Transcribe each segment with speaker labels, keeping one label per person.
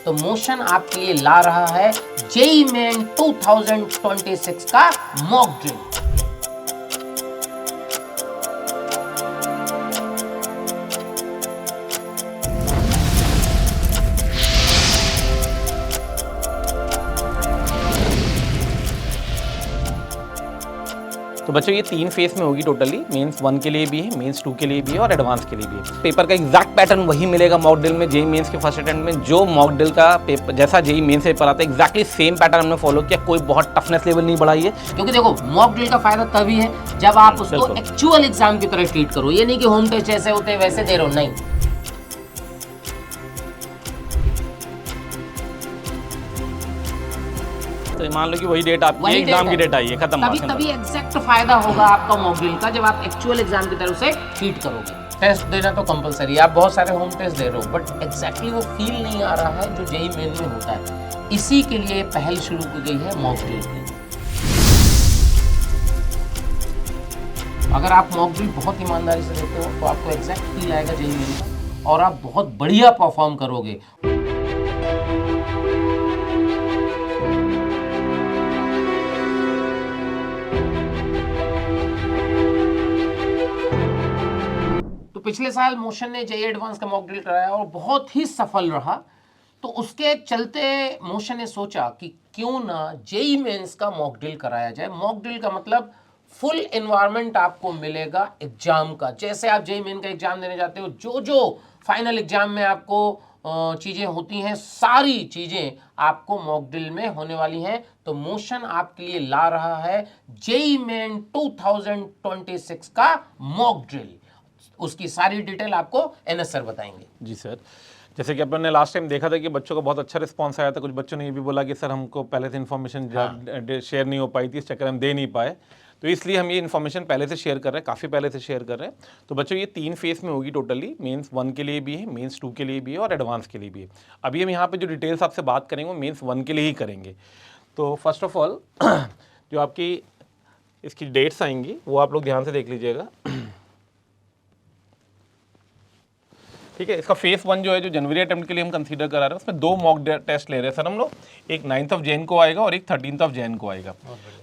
Speaker 1: तो मोशन आपके लिए ला रहा है जेईई मेन 2026 का मॉक ड्रिल।
Speaker 2: तो बच्चों ये 3 फेस में होगी टोटली, मेंस 1 के लिए भी है, मेंस 2 के लिए भी है और एडवांस के लिए भी है। पेपर का एग्जैक्ट पैटर्न वही मिलेगा मॉक ड्रिल में, जेईई मेंस के फर्स्ट अटेम्प्ट में जो मॉक ड्रिल का पेपर जैसा जेईई मेंस पेपर आता है एग्जैक्टली सेम पैटर्न हमने फॉलो किया, कोई बहुत टफनेस लेवल नहीं बढ़ाई है।
Speaker 1: क्योंकि देखो मॉक ड्रिल का फायदा तभी है जब आप उसको एक्चुअल एग्जाम की तरह ट्रीट करो, ये नहीं कि होम टेस्ट जैसे होते हैं वैसे दे रहे हो, नहीं।
Speaker 2: तो मान लो कि वही डेट आपकी एग्जाम की डेट आई है, खत्म।
Speaker 1: तभी एग्जैक्ट फायदा होगा आपका मॉक ड्रिल का जब आप एक्चुअल एग्जाम की तरह उसे ट्रीट करोगे। टेस्ट देना तो कंपलसरी है, आप बहुत सारे होम टेस्ट दे रहे हो बट एग्जैक्टली वो फील नहीं आ रहा है जो जेईई मेन में होता है। इसी के लिए पहल शुरू की गई है मॉक ड्रिल की। अगर आप मॉक ड्रिल बहुत ईमानदारी से देते हो तो आपको एग्जैक्ट फील आएगा जेईई मेन का और आप बहुत बढ़िया परफॉर्म करोगे। पिछले साल मोशन ने जेईई एडवांस का मॉक ड्रिल कराया और बहुत ही सफल रहा, तो उसके चलते मोशन ने सोचा कि क्यों ना जेईई मेंस का मॉक ड्रिल कराया जाए। मॉक ड्रिल का मतलब फुल एनवायरनमेंट आपको मिलेगा एग्जाम का। जैसे आप जेईई मेन का एग्जाम देने जाते हो, जो जो फाइनल एग्जाम में आपको चीज़ें होती हैं, सारी चीज़ें आपको मॉक ड्रिल में होने वाली हैं। तो मोशन आपके लिए ला रहा है जेईई मेन 2026 का मॉक ड्रिल। उसकी सारी डिटेल आपको एनएस सर बताएंगे।
Speaker 2: जी सर, जैसे कि अपन ने लास्ट टाइम देखा था कि बच्चों का बहुत अच्छा रिस्पांस आया था। कुछ बच्चों ने ये भी बोला कि सर हमको पहले से इन्फॉर्मेशन शेयर नहीं हो पाई थी, इस चक्कर हम दे नहीं पाए, तो इसलिए हम ये इन्फॉर्मेशन पहले से शेयर कर रहे हैं, काफ़ी पहले से शेयर कर रहे हैं। तो बच्चों ये 3 फेस में होगी टोटली, मेंस 1 के लिए भी है, मेंस 2 के लिए भी है और एडवांस के लिए भी है। अभी हम यहाँ पे जो डिटेल्स आपसे बात करेंगे वो मेंस 1 के लिए ही करेंगे। तो फर्स्ट ऑफ ऑल जो आपकी इसकी डेट्स आएंगी वो आप लोग ध्यान से देख लीजिएगा। ठीक है, इसका फेस 1 जो है, जो जनवरी अटेम्प्ट के लिए हम कंसीडर करा रहे हैं, उसमें 2 मॉक टेस्ट ले रहे हैं सर हम लोग। एक 9th ऑफ जैन को आएगा और एक 13th ऑफ जैन को आएगा।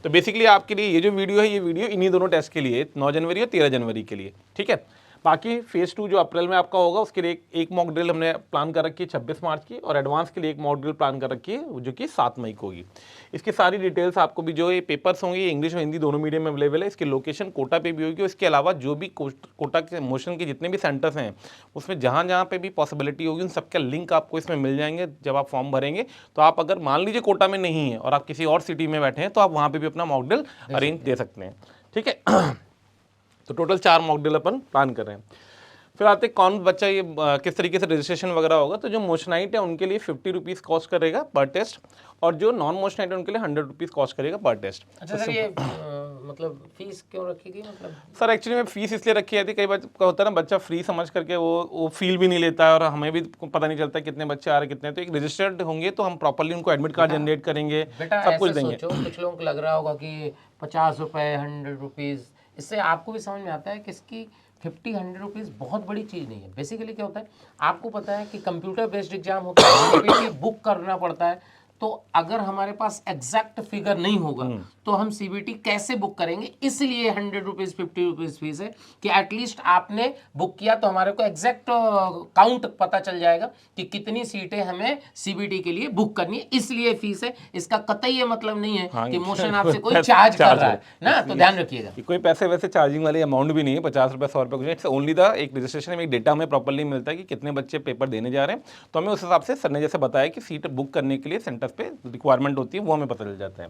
Speaker 2: तो बेसिकली आपके लिए ये जो वीडियो है, ये वीडियो इन्हीं दोनों टेस्ट के लिए, 9 जनवरी और 13 जनवरी के लिए। ठीक है, बाकी फेज 2 जो अप्रैल में आपका होगा उसके लिए एक मॉक ड्रिल हमने प्लान कर रखी है 26 मार्च की, और एडवांस के लिए एक मॉक ड्रिल प्लान कर रखी है जो कि 7 मई को होगी। इसकी सारी डिटेल्स आपको भी, जो ये पेपर्स होंगे, इंग्लिश और हिंदी दोनों मीडियम में अवेलेबल है। इसकी लोकेशन कोटा पे भी होगी। इसके अलावा जो भी कोटा के मोशन के जितने भी सेंटर्स हैं उसमें जहाँ जहाँ पे भी पॉसिबिलिटी होगी उन सबका लिंक आपको इसमें मिल जाएंगे जब आप फॉर्म भरेंगे। तो आप अगर मान लीजिए कोटा में नहीं है और आप किसी और सिटी में बैठे हैं तो आप वहाँ पर भी अपना मॉक ड्रिल अरेंज दे सकते हैं। ठीक है, तो टोटल 4 मॉक ड्रिल अपन प्लान कर रहे हैं। फिर आते कौन बच्चा ये किस तरीके से रजिस्ट्रेशन वगैरह होगा। तो जो मोशनाइट है उनके लिए 50 रुपीज़ कॉस्ट करेगा पर टेस्ट, और जो नॉन मोशनाइट है उनके लिए 100 रुपीज़ कॉस्ट करेगा पर टेस्ट।
Speaker 1: अच्छा सर, ये मतलब फीस क्यों रखी गई? मतलब
Speaker 2: सर एक्चुअली में फीस इसलिए रखी जाती है, कई बार होता है ना बच्चा फ्री समझ करके वो फील भी नहीं लेता है और हमें भी पता नहीं चलता कितने बच्चे आ रहे कितने। तो एक रजिस्टर्ड होंगे तो हम प्रॉपरली उनको एडमिट कार्ड जनरेट करेंगे, सब कुछ देंगे।
Speaker 1: कुछ लोगों को लग रहा होगा कि 50 रुपये 100 रुपीज़, इससे आपको भी समझ में आता है कि इसकी 50-100 रुपीज़ बहुत बड़ी चीज़ नहीं है। बेसिकली क्या होता है, आपको पता है कि कंप्यूटर बेस्ड एग्जाम होता है, सीबीटी बुक करना पड़ता है। तो अगर हमारे पास एग्जैक्ट फिगर नहीं होगा तो हम सीबीटी कैसे बुक करेंगे? इसलिए 100 रुपीज़ 50 रुपीज़ फीस है कि एटलीस्ट आपने बुक किया तो हमारे को एग्जैक्ट काउंट पता चल जाएगा कि कितनी सीटें हमें सीबीटी के लिए बुक करनी है, इसलिए फीस है। इसका कतई ये मतलब नहीं है कि मोशन आपसे कोई चार्ज कर रहा है ना, तो ध्यान रखिएगा।
Speaker 2: कोई पैसे वैसे चार्जिंग वाली अमाउंट भी नहीं है, 50 रुपये 100 रुपये कुछ। इट्स ओनली द एक रजिस्ट्रेशन में एक डेटा हमें प्रॉपर्ली मिलता है कि कितने बच्चे पेपर देने जा रहे हैं। तो हमें उस हिसाब से सर ने जैसे बताया कि सीट बुक करने के लिए सेंटर पे रिक्वायरमेंट होती है, वो हमें पता चल जाता है।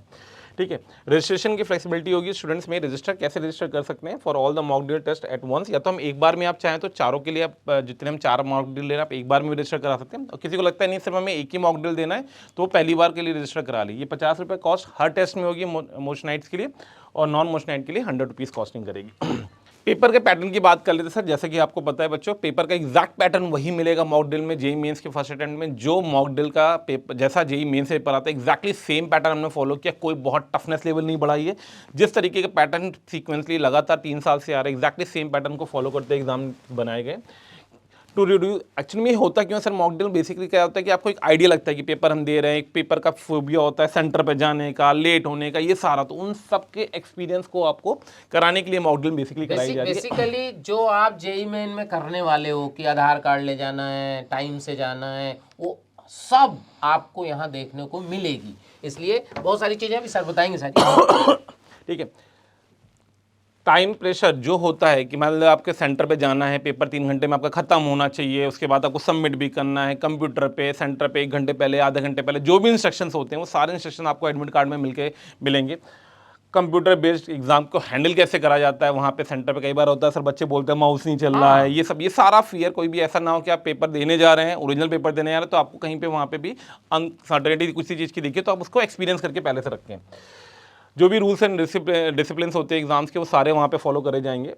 Speaker 2: ठीक है, रजिस्ट्रेशन की फ्लेक्सिबिलिटी होगी स्टूडेंट्स में। रजिस्टर कैसे रजिस्टर कर सकते हैं for all the mock drill test at once, या तो हम एक बार में आप चाहें तो चारों के लिए आप जितने हम 4 मॉक ड्रिल ले रहे हैं आप एक बार में रजिस्टर करा सकते हैं। और किसी को लगता है नहीं सिर्फ हमें एक ही मॉक ड्रिल देना है तो वो पहली बार के लिए रजिस्टर करा ली। ये 50 रुपये कॉस्ट हर टेस्ट में होगी मोशनाइट्स के लिए, और नॉन मोशनाइट के लिए 100 रुपीज़ कॉस्टिंग करेगी। पेपर के पैटर्न की बात कर लेते हैं सर। जैसे कि आपको पता है बच्चों, पेपर का एग्जैक्ट पैटर्न वही मिलेगा मॉक ड्रिल में, जेईई मेंस के फर्स्ट अटेम्प्ट में जो मॉक ड्रिल का पेपर जैसा जेईई मेंस से पेपर आता है एग्जैक्टली सेम पैटर्न हमने फॉलो किया, कोई बहुत टफनेस लेवल नहीं बढ़ाई है। जिस तरीके के पैटर्न सीक्वेंसली लगातार 3 साल से आ रहे हैं एग्जैक्टली सेम पैटर्न को फॉलो करते एग्जाम बनाए गए। टू रिड्यूस एक्चुअली में होता क्यों सर मॉक ड्रिल बेसिकली क्या होता है कि आपको एक आइडिया लगता है कि पेपर हम दे रहे हैं, एक पेपर का फोबिया होता है सेंटर पे जाने का, लेट होने का, ये सारा, तो उन सब के एक्सपीरियंस को आपको कराने के लिए मॉक ड्रिल बेसिकली कराई जा रही है।
Speaker 1: बेसिकली जो आप जेई मेन में करने वाले हो कि आधार कार्ड ले जाना है, टाइम से जाना है, वो सब आपको यहाँ देखने को मिलेगी। इसलिए बहुत सारी चीजें अभी सर बताएंगे सारी।
Speaker 2: ठीक है, टाइम प्रेशर जो होता है कि मान लो आपके सेंटर पे जाना है, पेपर 3 घंटे में आपका खत्म होना चाहिए, उसके बाद आपको सबमिट भी करना है कंप्यूटर पे, सेंटर पे 1 घंटे पहले, आधे घंटे पहले, जो भी इंस्ट्रक्शंस होते हैं वो सारे इंस्ट्रक्शन आपको एडमिट कार्ड में मिलेंगे। कंप्यूटर बेस्ड एग्जाम को हैंडल कैसे करा जाता है वहाँ पे सेंटर पे, कई बार होता है सर बच्चे बोलते हैं माउस नहीं चल रहा है, ये सारा फियर, कोई भी ऐसा ना हो कि आप पेपर देने जा रहे हैं, ओरिजिनल पेपर देने जा रहे हैं, तो आपको कहीं पे वहाँ पे भी अनसर्टेनिटी किसी चीज़ की दिखी तो आप उसको एक्सपीरियंस करके पहले से रखें। जो भी रूल्स एंड डिसिप्लिन होते हैं एग्जाम्स के वो सारे वहाँ पे फॉलो करे जाएंगे।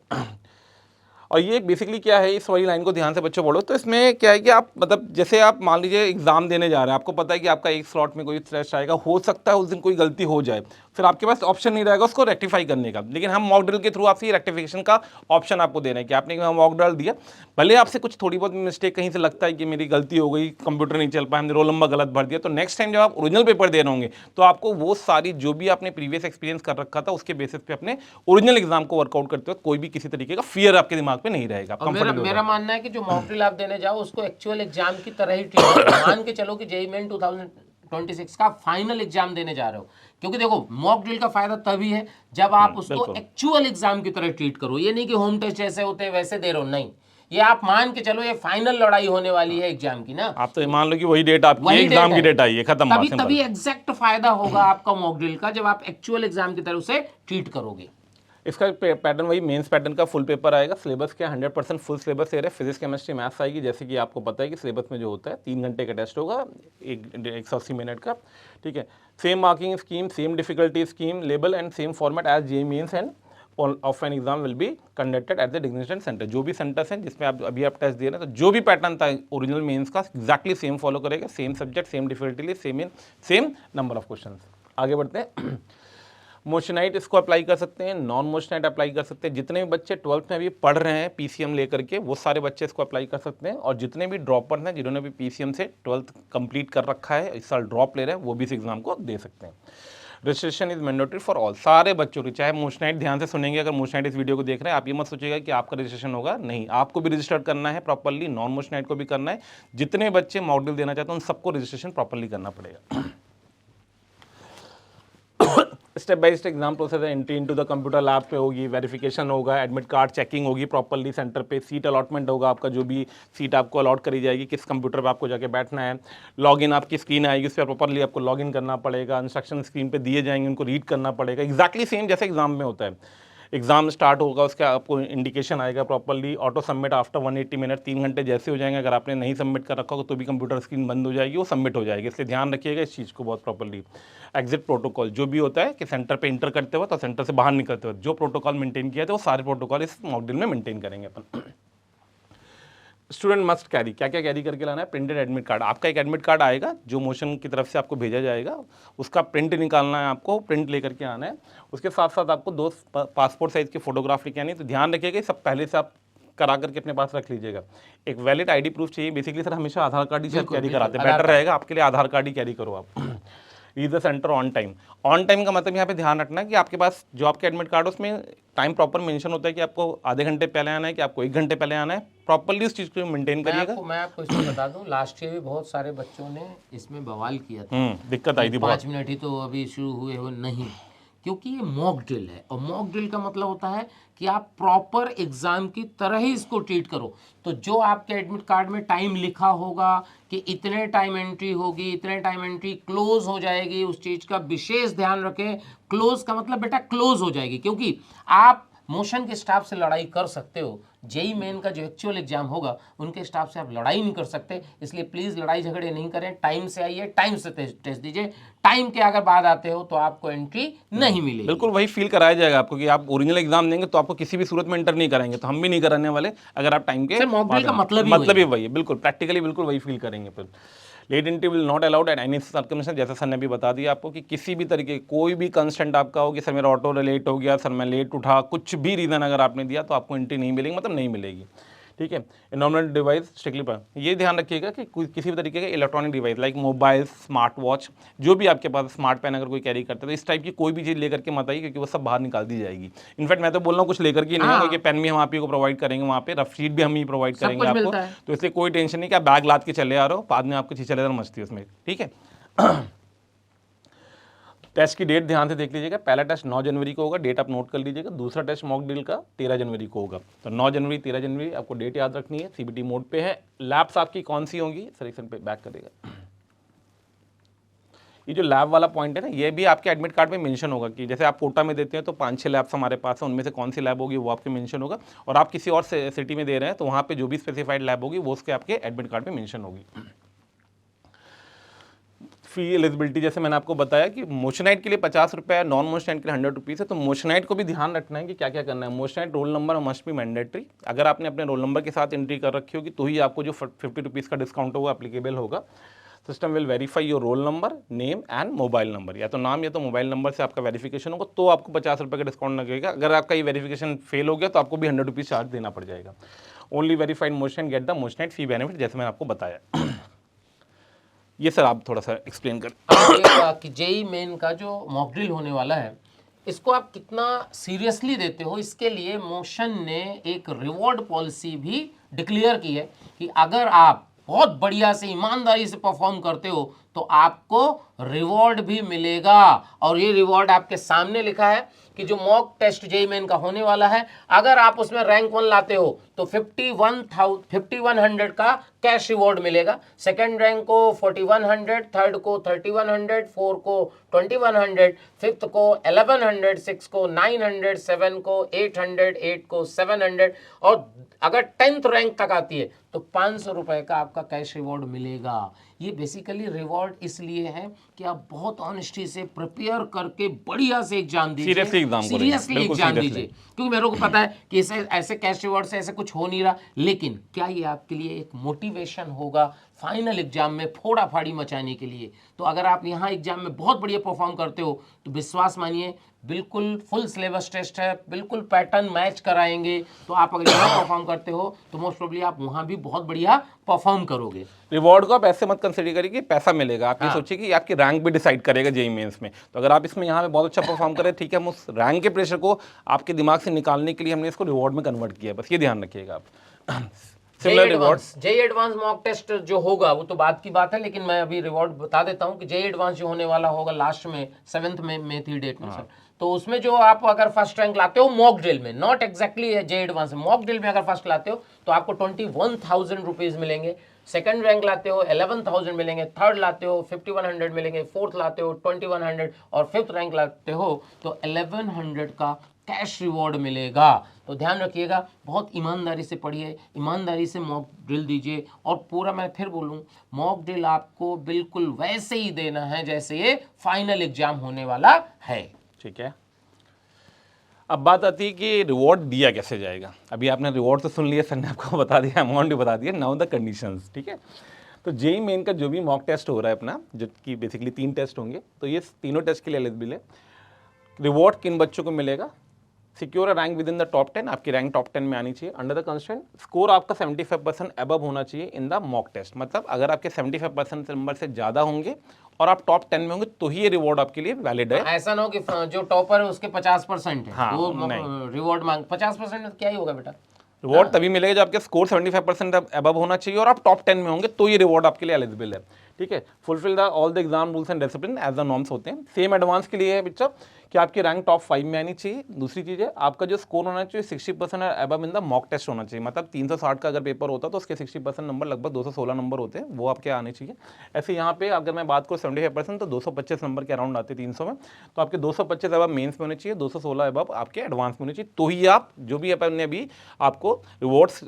Speaker 2: और ये बेसिकली क्या है, इस वाली लाइन को ध्यान से बच्चों पढ़ो। तो इसमें क्या है कि आप मतलब जैसे आप मान लीजिए एग्जाम देने जा रहे हैं, आपको पता है कि आपका एक स्लॉट में कोई टेस्ट आएगा, हो सकता है उस दिन कोई गलती हो जाए, फिर आपके पास ऑप्शन नहीं रहेगा उसको रेक्टिफाई करने का। लेकिन हम मॉक ड्रिल के थ्रू आपसे ये रेक्टिफिकेशन का ऑप्शन आपको दे रहे हैं कि आपने मॉक ड्रिल दिया, भले आपसे कुछ थोड़ी बहुत मिस्टेक कहीं से लगता है कि मेरी गलती हो गई, कंप्यूटर नहीं चल पाया, हमने रोल नंबर गलत भर दिया, तो नेक्स्ट टाइम जब आप ओरिजिनल पेपर दे रहे होंगे तो आपको वो सारी जो भी आपने प्रीवियस एक्सपीरियंस कर रखा था उसके बेसिस पे अपने ओरिजिनल एग्जाम को वर्कआउट करते वक्त कोई भी किसी तरीके का फियर आपके दिमाग में नहीं रहेगा।
Speaker 1: मेरा मानना है कि जो मॉक ड्रिल आप देने जाओ उसको एक्चुअल एग्जाम की तरह ही ट्रीट करो। मान के चलो कि जेईई मेन 2026 का फाइनल एग्जाम देने जा रहे हो, क्योंकि देखो मॉक ड्रिल का फायदा तभी है जब आप उसको एक्चुअल एग्जाम की तरह ट्रीट करो। ये नहीं कि होम टेस्ट जैसे होते हैं वैसे दे रहे हो, नहीं, ये आप मान के चलो ये फाइनल लड़ाई होने वाली है एग्जाम की ना।
Speaker 2: आप तो मान लो कि वही डेट आपकी एग्जाम की डेट आई है, खत्म बात।
Speaker 1: तभी एग्जैक्ट फायदा होगा आपका मॉक ड्रिल का जब आप एक्चुअल एग्जाम की तरह उसे ट्रीट करोगे।
Speaker 2: इसका पैटर्न वही मेंस पैटर्न का फुल पेपर आएगा, सिलेबस क्या 100% फुल सिलेबस दे रहे हैं, फिजिक्स केमिस्ट्री मैथ्स आएगी। जैसे कि आपको पता है कि सिलेबस में जो होता है 3 घंटे का टेस्ट होगा, 180 मिनट का, ठीक है। Same marking scheme, same difficulty scheme, label and same format as JEE Mains and offline exam will be conducted at the designation centre. जो भी सेंटर्स हैं जिसमें आप अभी आप टेस्ट दे रहे हैं, तो जो भी पैटर्न था ओरिजिनल मेंस का एक्जैक्टली सेम फॉलो करेगा, same subject, same difficulty, same number of question. आगे बढ़ते हैं। मोशनाइट इसको अप्लाई कर सकते हैं, नॉन मोशनाइट अप्लाई कर सकते हैं। जितने भी बच्चे 12th में अभी पढ़ रहे हैं पीसीएम लेकर के, वो सारे बच्चे इसको अप्लाई कर सकते हैं। और जितने भी ड्रॉपर्स हैं जिन्होंने भी पीसीएम से 12th कंप्लीट कर रखा है, इस साल ड्रॉप ले रहे हैं, वो भी इस एग्जाम को दे सकते हैं। Registration is mandatory for all, सारे बच्चों की, चाहे मोशनाइट, ध्यान से सुनेंगे अगर मोशनाइट इस वीडियो को देख रहे हैं, आप ये मत सोचिएगा कि आपका रजिस्ट्रेशन होगा, नहीं, आपको भी रजिस्टर करना है प्रॉपर्ली, नॉन मोशनाइट को भी करना है। जितने बच्चे मॉक ड्रिल देना चाहते हैं उन सबको रजिस्ट्रेशन प्रॉपर्ली करना पड़ेगा। Step by step exam process है, entry into the computer lab पे होगी, वेरिफिकेशन होगा, एडमिट कार्ड चेकिंग होगी प्रॉपर्ली सेंटर पे, सीट अलॉटमेंट होगा, आपका जो भी सीट आपको अलॉट करी जाएगी, किस कंप्यूटर पे आपको जाके बैठना है, लॉगिन आपकी स्क्रीन आएगी, उस पर प्रॉपर्ली आपको लॉगिन करना पड़ेगा, इंस्ट्रक्शन स्क्रीन पे दिए जाएंगे, उनको रीड करना पड़ेगा, एक्जैक्टली सेम जैसे एग्जाम में होता है। एग्जाम स्टार्ट होगा उसका आपको इंडिकेशन आएगा properly, auto submit after 180 minute, 3 घंटे जैसे हो जाएंगे, अगर आपने नहीं सबमिट कर रखा होगा तो भी कंप्यूटर स्क्रीन बंद हो जाएगी, वो सबमिट हो जाएगी, इसलिए ध्यान रखिएगा इस चीज़ को बहुत प्रॉपर्ली। एग्जिट प्रोटोकॉल जो भी होता है कि सेंटर पे इंटर करते वक्त और सेंटर से बाहर निकलते वक्त जो प्रोटोकॉल मेंटेन किया था वो सारे प्रोटोकॉल इस मॉक ड्रिल में मेंटेन करेंगे अपन। स्टूडेंट मस्ट कैरी, क्या क्या कैरी करके लाना है, प्रिंटेड एडमिट कार्ड, आपका एक एडमिट कार्ड आएगा जो मोशन की तरफ से आपको भेजा जाएगा, उसका प्रिंट निकालना है आपको, प्रिंट लेकर के आना है। उसके साथ साथ आपको 2 पासपोर्ट साइज़ की फोटोग्राफ लेके आनी है। तो ध्यान रखिएगा सब पहले से आप करा करके अपने पास रख लीजिएगा। एक वैलिड आईडी प्रूफ चाहिए, बेसिकली सर हमेशा आधार कार्ड ही शायद कैरी कराते हैं, बेटर रहेगा आपके लिए, आधार कार्ड ही कैरी करो आप। Reach the centre on time, on time का मतलब यहाँ पे ध्यान रखना है कि आपके पास जो आपके एडमिट कार्ड है उसमें टाइम प्रॉपर मेंशन होता है कि आपको आधे घंटे पहले आना है कि आपको 1 घंटे पहले आना है, प्रॉपर्ली उस चीज़ को मेंटेन करिएगा।
Speaker 1: मैं आपको इसमें बता दूं, लास्ट ईयर भी बहुत सारे बच्चों ने इसमें बवाल किया था,
Speaker 2: दिक्कत आई थी,
Speaker 1: 5 मिनट ही तो अभी शुरू हुए हो, नहीं, क्योंकि ये मॉक ड्रिल है और मॉक ड्रिल का मतलब होता है कि आप प्रॉपर एग्जाम की तरह ही इसको ट्रीट करो। तो जो आपके एडमिट कार्ड में टाइम लिखा होगा कि इतने टाइम एंट्री होगी, इतने टाइम एंट्री क्लोज हो जाएगी, उस चीज का विशेष ध्यान रखें। क्लोज का मतलब बेटा क्लोज हो जाएगी, क्योंकि आप मोशन के स्टाफ से लड़ाई कर सकते हो, जेईई मेन का जो एक्चुअल एग्जाम होगा उनके स्टाफ से आप लड़ाई नहीं कर सकते। इसलिए प्लीज लड़ाई झगड़े नहीं करें, टाइम से आइए, टाइम से टेस्ट दीजिए। टाइम के अगर बाद आते हो तो आपको एंट्री नहीं मिलेगी।
Speaker 2: बिल्कुल वही फील कराया जाएगा आपको कि आप ओरिजिनल एग्जाम देंगे तो आपको किसी भी सूरत में एंटर नहीं कराएंगे, तो हम भी नहीं कराने वाले अगर आप टाइम के।
Speaker 1: मॉक ड्रिल का मतलब
Speaker 2: ही वही है, बिल्कुल प्रैक्टिकली बिल्कुल वही फील करेंगे। फिर late entry will not allowed at any circumstance, जैसा सर ने भी बता दिया आपको कि किसी भी तरीके कोई भी कंस्टेंट आपका हो कि सर मेरा ऑटो लेट हो गया, सर मैं लेट उठा, कुछ भी रीज़न अगर आपने दिया तो आपको एंट्री नहीं मिलेगी, मतलब नहीं मिलेगी। ठीक है। इनोमिनेट डिवाइस स्ट्रिक्टली पर ये ध्यान रखिएगा कि किसी भी तरीके का electronic device like mobile, smart watch, जो भी आपके पास स्मार्ट पेन अगर कोई कैरी करता है तो इस टाइप की कोई भी चीज़ लेकर के मत आइए, क्योंकि वो सब बाहर निकाल दी जाएगी। इनफैक्ट मैं तो बोल रहा हूँ कुछ लेकर के नहीं आएगा, क्योंकि पेन भी हम आप ही को प्रोवाइड करेंगे, वहाँ पे रफ शीट भी हम ही प्रोवाइड करेंगे
Speaker 1: कुछ
Speaker 2: आपको,
Speaker 1: मिलता है।
Speaker 2: तो इसलिए कोई टेंशन नहीं कि आप बैग लाद के चले आ रहे हो, बाद में आपको चीज़ चलेदार मचती है उसमें, ठीक है। टेस्ट की डेट ध्यान से देख लीजिएगा, पहला टेस्ट 9 जनवरी को होगा, डेट आप नोट कर लीजिएगा। दूसरा टेस्ट मॉक ड्रिल का 13 जनवरी को होगा। तो 9 जनवरी 13 जनवरी आपको डेट याद रखनी है। सीबीटी मोड पे है। लैब्स आपकी कौन सी होंगी, सिलेक्शन पे बैक करेगा। ये जो लैब वाला पॉइंट है ना, ये भी आपके एडमिट कार्ड में मेंशन होगा कि जैसे आप कोटा में देते हैं तो 5-6 लैब्स हमारे पास है, उनमें से कौन सी लैब होगी वो आपके मेंशन होगा, और आप किसी और सिटी में दे रहे हैं तो वहाँ पे जो भी स्पेसिफाइड लैब होगी वो उसके आपके एडमिट कार्ड में मेंशन होगी। फी एलिजिबिलिटी जैसे मैंने आपको बताया कि मोशनाइट के लिए 50 रुपये है, नॉन मोशनाइट के लिए 100 रुपीज़ है। तो मोशनाइट को भी ध्यान रखना है कि क्या क्या करना है। Motionite roll number must be mandatory, अगर आपने अपने रोल नंबर के साथ एंट्री कर रखी होगी तो ही आपको जो 50 रुपीज़ का डिस्काउंट होगा एप्लीकेबल होगा। System will verify your roll number, name and mobile number, या तो नाम या तो मोबाइल नंबर से आपका वेरिफिकेशन होगा तो आपको 50 रुपये का डिस्काउंट लगेगा। अगर आपका ये वेरिफिकेशन फेल हो गया तो आपको भी 100 रुपीज़ चार्ज देना पड़ जाएगा। Only verified Motion get the Motionite fee benefit, जैसे मैंने आपको बताया। ये सर आप थोड़ा सा एक्सप्लेन कर।
Speaker 1: कि जेई मेन का जो मॉक ड्रिल होने वाला है, इसको आप कितना सीरियसली देते हो, इसके लिए मोशन ने एक रिवॉर्ड पॉलिसी भी डिक्लेयर की है कि अगर आप बहुत बढ़िया से ईमानदारी से परफॉर्म करते हो तो आपको रिवॉर्ड भी मिलेगा। और ये रिवॉर्ड आपके सामने लिखा है कि जो मॉक टेस्ट जेईई मेन का होने वाला है, अगर आप उसमें रैंक 1 लाते हो तो 5100 का कैश रिवॉर्ड मिलेगा, सेकंड रैंक को 4100, थर्ड को 3100, फोर्थ को 2100, फिफ्थ को 1100, सिक्स को 900, 7 को 800, 8 को 700, और अगर 10th रैंक तक आती है तो 500 रुपए का आपका कैश रिवॉर्ड मिलेगा। ये बेसिकली रिवॉर्ड इसलिए है कि आप बहुत ऑनेस्टी से प्रिपेयर करके बढ़िया से एग्जाम दीजिए, सीरियसली एग्जाम दीजिए, क्योंकि मेरे को पता है कि ऐसे कैश रिवॉर्ड से ऐसे कुछ हो नहीं रहा, लेकिन क्या ये आपके लिए एक मोटिवेशन होगा फाइनल एग्जाम में फोड़ा फाड़ी मचाने के लिए। तो अगर आप यहाँ एग्जाम में बहुत बढ़िया परफॉर्म करते हो तो विश्वास मानिए बिल्कुल फुल सिलेबस टेस्ट है, बिल्कुल पैटर्न मैच कराएंगे, तो आप अगर यहाँ परफॉर्म करते हो तो मोस्ट प्रोबेबली आप वहाँ भी बहुत बढ़िया परफॉर्म करोगे।
Speaker 2: रिवॉर्ड को आप ऐसे मत कंसिडर करिए कि पैसा मिलेगा, आप ये सोचिए कि आपकी रैंक भी डिसाइड करेगा जेईई मेंस में। तो अगर आप इसमें यहाँ पे बहुत अच्छा परफॉर्म करें, ठीक है, हम उस रैंक के प्रेशर को आपके दिमाग से निकालने के लिए हमने इसको रिवॉर्ड में कन्वर्ट किया, बस ये ध्यान रखिएगा आप। Similar rewards,
Speaker 1: JEE advance mock test जो होगा वो तो बाद की बात है, लेकिन मैं अभी रिवॉर्ड बता देता हूँ कि जेईई एडवांस जो होने वाला होगा लास्ट में 7th में थी डेट में सर, तो उसमें जो आप अगर फर्स्ट रैंक लाते हो मॉक ड्रिल में, not exactly JEE advance, mock drill में अगर फर्स्ट लाते हो तो आपको 21,000 रुपीज मिलेंगे, सेकंड रैंक लाते हो 11,000 मिलेंगे, थर्ड लाते हो 5100 मिलेंगे, फोर्थ लाते हो 2100, और फिफ्थ रैंक लाते हो तो 1100 का कैश रिवॉर्ड मिलेगा। तो ध्यान रखिएगा, बहुत ईमानदारी से पढ़िए, ईमानदारी से मॉक ड्रिल दीजिए, और पूरा मैं फिर बोलूं, मॉक ड्रिल आपको बिल्कुल वैसे ही देना है जैसे ये फाइनल एग्जाम होने वाला है।
Speaker 2: ठीक है। अब बात आती है कि रिवॉर्ड दिया कैसे जाएगा। अभी आपने रिवॉर्ड तो सुन लिया, सर ने आपको बता दिया, अमाउंट भी बता दिया, नाउ द कंडीशंस, ठीक है। तो जेईई मेन का जो भी मॉक टेस्ट हो रहा है अपना, जो कि बेसिकली 3 टेस्ट होंगे, तो ये तीनों टेस्ट के लिए एलिजिबल है। रिवॉर्ड किन बच्चों को मिलेगा? Secure a rank with in the top 10, आपकी रैंक टॉप 10 में आनी चाहिए। अंडर द कंस्ट्रेंट स्कोर आपका 75% अबव होना चाहिए इन द मॉक टेस्ट, मतलब अगर आपके 75% नंबर से ज़्यादा होंगे और आप टॉप 10 में होंगे तो ही ये रिवॉर्ड आपके लिए वैलिड है।
Speaker 1: ऐसा ना हो कि जो टॉपर है उसके 50% है,
Speaker 2: हाँ,
Speaker 1: वो रिवॉर्ड मांग 50% क्या ही होगा बेटा।
Speaker 2: रिवॉर्ड तभी मिलेगा जब आपके स्कोर 75% अबव होना चाहिए और आप टॉप 10 में होंगे तो ये रिवॉर्ड आपके लिए एलिजिबल है, ठीक है। Fulfil the all the exam rules and discipline as the norms होते हैं। सेम एडवांस के लिए है बच्चा कि आपकी रैंक टॉप 5 में आनी चाहिए। दूसरी चीज़ है आपका जो स्कोर होना चाहिए 60% above in the mock test होना चाहिए, मतलब 360 का अगर पेपर होता तो उसके 60% नंबर लगभग 216 नंबर होते हैं, वो आपके आने चाहिए। ऐसे यहाँ पे अगर मैं बात करूँ 75% तो 225 नंबर के अराउंड आते हैं 300 में, तो आपके 225 अबव मेंस में होने चाहिए, 216 अबव आपके एडवांस में होने चाहिए, तो ही आप जो भी अपन ने अभी आपको रिवॉर्ड्स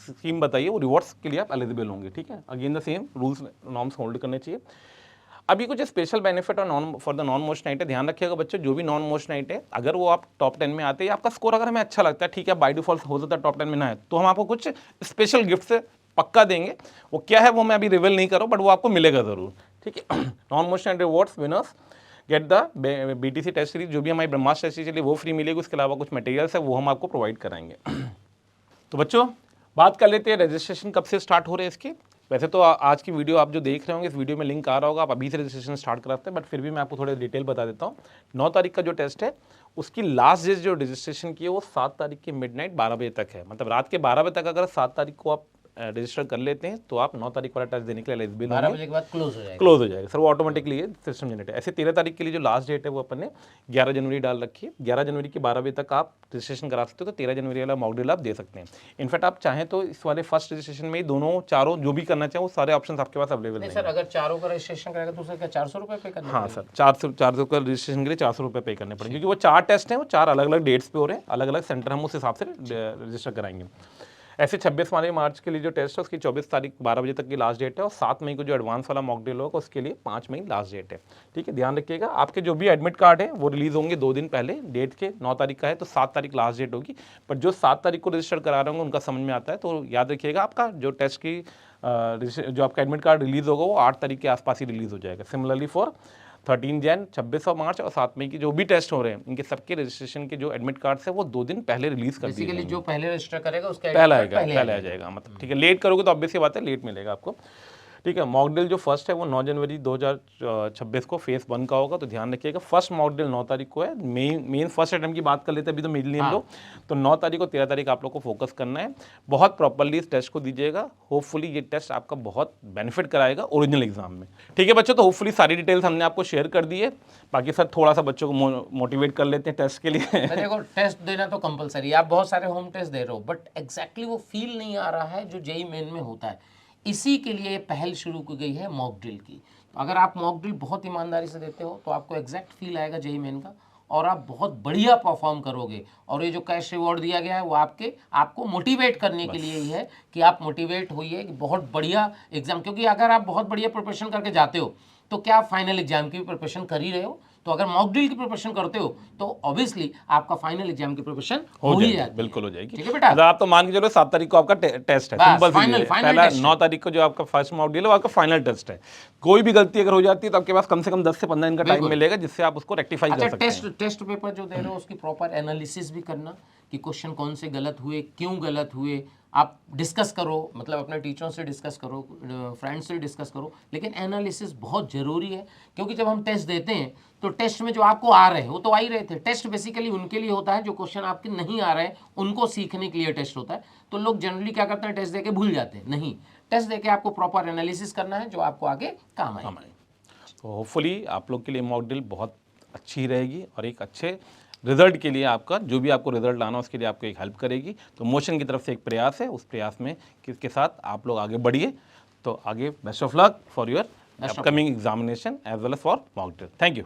Speaker 2: स्कीम बताइए वो रिवॉर्ड्स के लिए आप एलिजिबल होंगे, ठीक है। Again the same rules norms hold करने चाहिए। अभी कुछ स्पेशल बेनिफिट और नॉन फॉर द नॉन मोशनाइट है, ध्यान रखिएगा बच्चों, जो भी नॉन मोशनाइट है अगर वो आप टॉप 10 में आते हैं, आपका स्कोर अगर हमें अच्छा लगता है, ठीक है, बाय डिफॉल्ट हो सकता है टॉप 10 में ना है, तो हम आपको कुछ स्पेशल गिफ्ट पक्का देंगे। वो क्या है वो मैं अभी रिवील नहीं कर रहा हूँ, बट वो आपको मिलेगा जरूर, ठीक है। Non Motionite rewards winners get the BTC test series, जो भी हमारी ब्रह्मास्त्र टेस्ट सीरीज चलिए वो फ्री मिलेगी, उसके अलावा कुछ मटेरियल्स है वो हम आपको प्रोवाइड कराएंगे। तो बच्चों बात कर लेते हैं रजिस्ट्रेशन कब से स्टार्ट हो रहे हैं इसके। वैसे तो आज की वीडियो आप जो देख रहे होंगे, इस वीडियो में लिंक आ रहा होगा, आप अभी से रजिस्ट्रेशन स्टार्ट कराते हैं, बट फिर भी मैं आपको थोड़े डिटेल बता देता हूँ। 9 तारीख का जो टेस्ट है उसकी लास्ट डेट जो रजिस्ट्रेशन की है वो 7 तारीख के मिडनाइट 12 बजे तक है। मतलब रात के 12 बजे तक अगर 7 तारीख को आप रजिस्टर कर लेते हैं तो आप 9 तारीख वाला टेस्ट देने के लिए एलिजिबल
Speaker 1: 12 बजे के बाद क्लोज हो जाएगा।
Speaker 2: क्लोज हो जाएगा सर, वो ऑटोमेटिकली ये सिस्टम जनरेट है। ऐसे 13 तारीख के लिए जो लास्ट डेट है वो अपन ने 11 जनवरी डाल रखी है। 11 जनवरी के 12 बजे तक आप रजिस्ट्रेशन करा सकते हो, तो 13 जनवरी वाला मॉक ड्रिल आप दे सकते हैं। इनफैक्ट आप चाहें तो इस वाले फर्स्ट रजिस्ट्रेशन में ही दोनों चारों जो भी करना चाहें वो सारे ऑप्शन आपके पास अवेलेबल
Speaker 1: नहीं
Speaker 2: है।
Speaker 1: सर, अगर चारों का रजिस्ट्रेशन करेगा तो उसे क्या 400 रुपये पे करना
Speaker 2: हाँ सर, 400 का रजिस्ट्रेशन के लिए 400 रुपये पे करने पड़ेंगे, क्योंकि वो 4 टेस्ट हैं, वो 4 अलग अलग डेट्स पे हो रहे हैं, अलग अलग सेंटर हम उस हिसाब से रजिस्टर कराएंगे। ऐसे 26 मार्च के लिए जो टेस्ट है उसकी 24 तारीख 12 बजे तक की लास्ट डेट है, और 7 मई को जो एडवांस वाला मॉक ड्रिल होगा उसके लिए 5 मई लास्ट डेट है। ठीक है, ध्यान रखिएगा। आपके जो भी एडमिट कार्ड है वो रिलीज होंगे 2 दिन पहले, डेट के 9 तारीख का है तो 7 तारीख लास्ट डेट होगी। पर जो 7 तारीख को रजिस्टर करा रहे होंगे उनका समझ में आता है, तो याद रखिएगा आपका जो टेस्ट की जो आपका एडमिट कार्ड रिलीज होगा वो 8 तारीख के आसपास ही रिलीज हो जाएगा। सिमिलरली फॉर 13 जैन, 26 मार्च और 7 मई की जो भी टेस्ट हो रहे हैं इनके सबके रजिस्ट्रेशन के जो एडमिट कार्ड्स है वो 2 दिन पहले रिलीज कर दिए
Speaker 1: बेसिकली जो पहले रजिस्टर करेगा उसका
Speaker 2: पहला आ जाएगा। मतलब ठीक है, लेट करोगे तो ऑब्वियसली बात है लेट मिलेगा आपको। ठीक है, मॉक ड्रिल जो फर्स्ट है वो 9 जनवरी 2026 को फेस 1 का होगा, तो ध्यान रखिएगा। फर्स्ट मॉक ड्रिल 9 तारीख को है। मेन फर्स्ट अटेम्प्ट की बात कर लेते हैं अभी तो मेनली हम लोग, तो 9 तारीख को 13 तारीख आप लोग को फोकस करना है। बहुत प्रॉपरली इस टेस्ट को दीजिएगा, होपफुली ये टेस्ट आपका बहुत बेनिफिट कराएगा ओरिजिनल एग्जाम में। ठीक है बच्चों, तो होपफुली सारी डिटेल्स हमने आपको शेयर कर दी है। बाकी सर थोड़ा सा बच्चों को मोटिवेट कर लेते हैं टेस्ट के लिए।
Speaker 1: देखो, टेस्ट देना तो कंपलसरी है, आप बहुत सारे होम टेस्ट दे रहे हो, बट एग्जैक्टली वो फील नहीं आ रहा है जो जेईई मेन में होता है। इसी के लिए पहल शुरू की गई है मॉक ड्रिल की। तो अगर आप मॉक ड्रिल बहुत ईमानदारी से देते हो तो आपको एग्जैक्ट फील आएगा जेईई मेन का, और आप बहुत बढ़िया परफॉर्म करोगे। और ये जो कैश रिवॉर्ड दिया गया है वो आपको मोटिवेट करने के लिए ही है कि आप मोटिवेट होइए कि बहुत बढ़िया एग्जाम, क्योंकि अगर आप बहुत बढ़िया प्रिपरेशन करके जाते हो तो क्या आप फाइनल एग्जाम की भी प्रिपरेशन कर ही रहे हो। तो अगर मॉक ड्रिल की प्रिपरेशन करते हो तो ऑब्वियसली आपका फाइनल एग्जाम की प्रिपरेशन हो ही जाती है।
Speaker 2: बिल्कुल हो जाएगी।
Speaker 1: ठीक है बेटा,
Speaker 2: मतलब आप तो मान के चलो 7 तारीख को आपका टेस्ट है, सिंपल सी है। पहला 9 तारीख को जो आपका फर्स्ट मॉक ड्रिल है वो आपका फाइनल टेस्ट है। कोई भी गलती अगर हो जाती है तो आपके पास कम से कम 10 से 15 दिन का टाइम मिलेगा जिससे आप उसको रेक्टिफाई कर सकते हैं।
Speaker 1: टेस्ट पेपर जो दे रहे हो उसकी प्रॉपर एनालिसिस भी करना कि क्वेश्चन कौन से गलत हुए, क्यों गलत हुए, आप डिस्कस करो, मतलब अपने टीचरों से डिस्कस करो, फ्रेंड्स से डिस्कस करो, लेकिन एनालिसिस बहुत ज़रूरी है। क्योंकि जब हम टेस्ट देते हैं तो टेस्ट में जो आपको आ रहे हैं वो तो आ ही रहे थे। टेस्ट बेसिकली उनके लिए होता है जो क्वेश्चन आपके नहीं आ रहे हैं उनको सीखने के लिए टेस्ट होता है। तो लोग जनरली क्या करते हैं, टेस्ट देके भूल जाते हैं। नहीं, टेस्ट देके आपको प्रॉपर एनालिसिस करना है जो आपको आगे काम आएगा।
Speaker 2: तो होपफुली आप लोग के लिए मॉक ड्रिल बहुत अच्छी रहेगी और एक अच्छे रिजल्ट के लिए आपका जो भी आपको रिजल्ट लाना उसके लिए आपको एक हेल्प करेगी। तो मोशन की तरफ से एक प्रयास है, उस प्रयास में किसके साथ आप लोग आगे बढ़िए। तो आगे best of luck for your upcoming examination as well as for mock drill. Thank you.